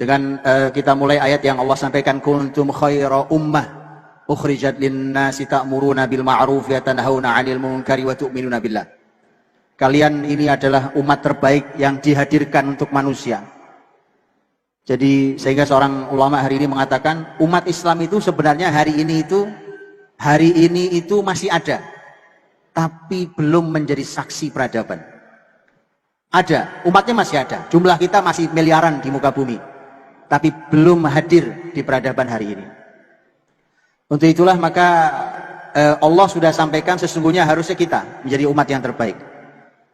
Dengan kita mulai ayat yang Allah sampaikan, kuntum khaira ummah ukhrijat lin-nasi ta'muruna bil ma'ruf wa tanhauna 'anil munkari wa tu'minuna billah. Kalian ini adalah umat terbaik yang dihadirkan untuk manusia. Jadi sehingga seorang ulama hari ini mengatakan umat Islam itu sebenarnya hari ini itu masih ada, tapi belum menjadi saksi peradaban. Ada, umatnya masih ada, jumlah kita masih miliaran di muka bumi, tapi belum hadir di peradaban hari ini. Untuk itulah maka Allah sudah sampaikan sesungguhnya harusnya kita menjadi umat yang terbaik.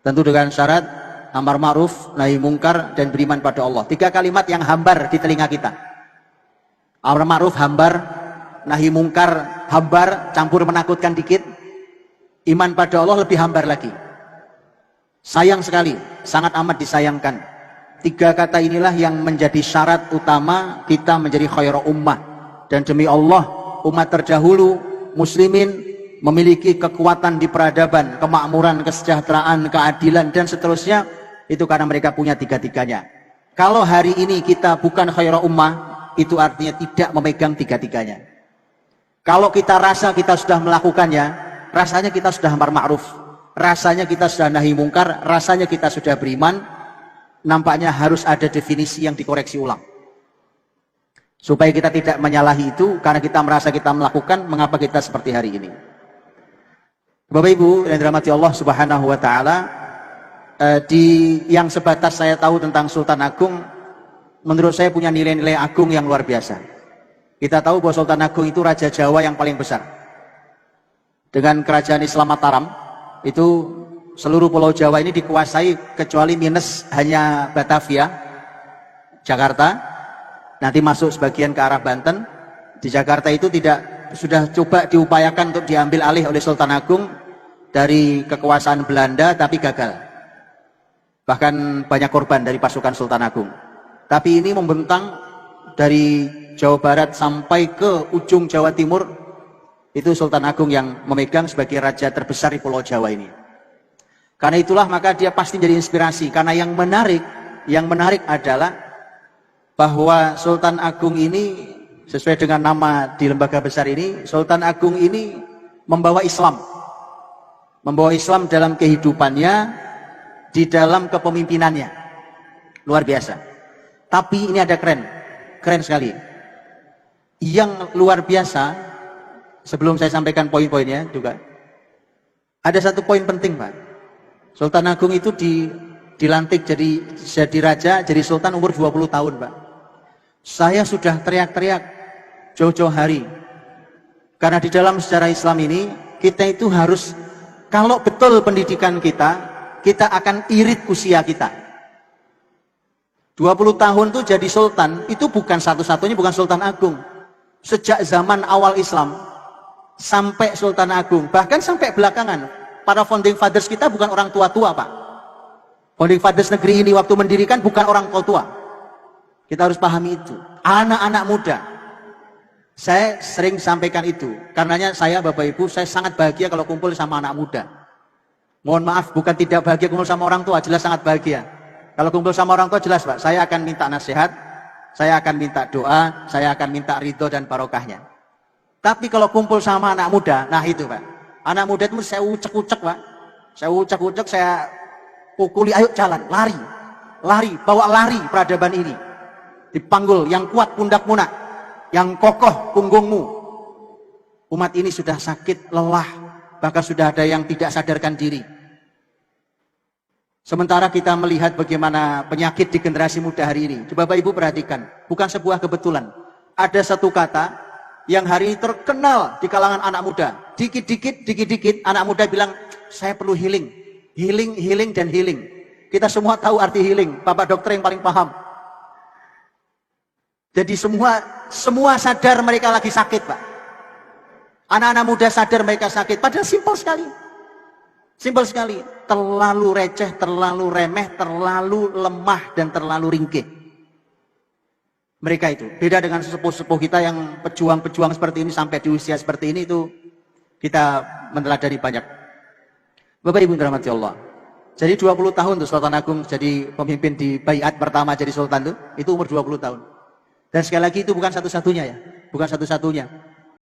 Tentu dengan syarat amar ma'ruf, nahi mungkar, dan beriman pada Allah. 3 kalimat yang hambar di telinga kita. Amar ma'ruf hambar, nahi mungkar hambar, campur menakutkan dikit. Iman pada Allah lebih hambar lagi. Sayang sekali, sangat amat disayangkan. 3 kata inilah yang menjadi syarat utama kita menjadi khairu ummah. Dan demi Allah, umat terdahulu, muslimin, memiliki kekuatan di peradaban, kemakmuran, kesejahteraan, keadilan, dan seterusnya. Itu karena mereka punya 3-tiganya. Kalau hari ini kita bukan khairu ummah, itu artinya tidak memegang 3-tiganya. Kalau kita rasa kita sudah melakukannya, rasanya kita sudah amar ma'ruf, rasanya kita sudah nahi mungkar, rasanya kita sudah beriman, nampaknya harus ada definisi yang dikoreksi ulang. Supaya kita tidak menyalahi itu, karena kita merasa kita melakukan, mengapa kita seperti hari ini. Bapak Ibu yang dirahmati Allah Subhanahu wa Ta'ala, yang sebatas saya tahu tentang Sultan Agung, menurut saya punya nilai-nilai agung yang luar biasa. Kita tahu bahwa Sultan Agung itu Raja Jawa yang paling besar. Dengan kerajaan Islam Mataram, itu seluruh pulau Jawa ini dikuasai kecuali minus hanya Batavia, Jakarta. Nanti masuk sebagian ke arah Banten. Di Jakarta itu sudah coba diupayakan untuk diambil alih oleh Sultan Agung dari kekuasaan Belanda, tapi gagal. Bahkan banyak korban dari pasukan Sultan Agung. Tapi ini membentang dari Jawa Barat sampai ke ujung Jawa Timur, itu Sultan Agung yang memegang sebagai raja terbesar di Pulau Jawa ini. Karena itulah maka dia pasti jadi inspirasi. Karena yang menarik adalah bahwa Sultan Agung ini sesuai dengan nama di lembaga besar ini, Sultan Agung ini membawa Islam. Membawa Islam dalam kehidupannya, di dalam kepemimpinannya. Luar biasa. Tapi ini ada keren sekali. Yang luar biasa, sebelum saya sampaikan poin-poinnya juga, ada satu poin penting, Pak. Sultan Agung itu dilantik jadi raja, jadi sultan umur 20 tahun, Pak. Saya sudah teriak-teriak jauh-jauh hari. Karena di dalam sejarah Islam ini, kita itu harus, kalau betul pendidikan kita akan irit usia kita. 20 tahun itu jadi sultan, itu bukan satu-satunya, bukan Sultan Agung. Sejak zaman awal Islam, sampai Sultan Agung, bahkan sampai belakangan, para founding fathers kita bukan orang tua-tua, Pak. Founding fathers negeri ini waktu mendirikan bukan orang tua-tua. Kita harus pahami itu. Anak-anak muda. Saya sering sampaikan itu. Karenanya saya, Bapak Ibu, saya sangat bahagia kalau kumpul sama anak muda. Mohon maaf, bukan tidak bahagia kumpul sama orang tua, jelas sangat bahagia. Kalau kumpul sama orang tua jelas, Pak, saya akan minta nasihat, saya akan minta doa, saya akan minta ridho dan barokahnya. Tapi kalau kumpul sama anak muda, nah itu, Pak. Anak muda itu saya ucek-ucek, Pak. Saya ucek-ucek, saya pukuli, ayo jalan, lari, bawa lari peradaban ini. Dipanggul, yang kuat pundakmu nak, yang kokoh punggungmu. Umat ini sudah sakit, lelah, bahkan sudah ada yang tidak sadarkan diri. Sementara kita melihat bagaimana penyakit di generasi muda hari ini. Coba Bapak Ibu perhatikan, bukan sebuah kebetulan. Ada satu kata yang hari ini terkenal di kalangan anak muda. Dikit-dikit anak muda bilang, saya perlu healing. Healing, dan healing. Kita semua tahu arti healing, Bapak dokter yang paling paham. Jadi semua sadar mereka lagi sakit, Pak. Anak-anak muda sadar mereka sakit, padahal simpel sekali. Simpel sekali, terlalu receh, terlalu remeh, terlalu lemah, dan terlalu ringkih. Mereka itu, beda dengan sesepuh-sepuh kita yang pejuang-pejuang seperti ini, sampai di usia seperti ini, itu kita meneladani banyak. Bapak Ibu dirahmati Allah. Jadi 20 tahun tuh Sultan Agung jadi pemimpin di baiat pertama jadi sultan itu umur 20 tahun. Dan sekali lagi itu bukan satu-satunya ya, bukan satu-satunya.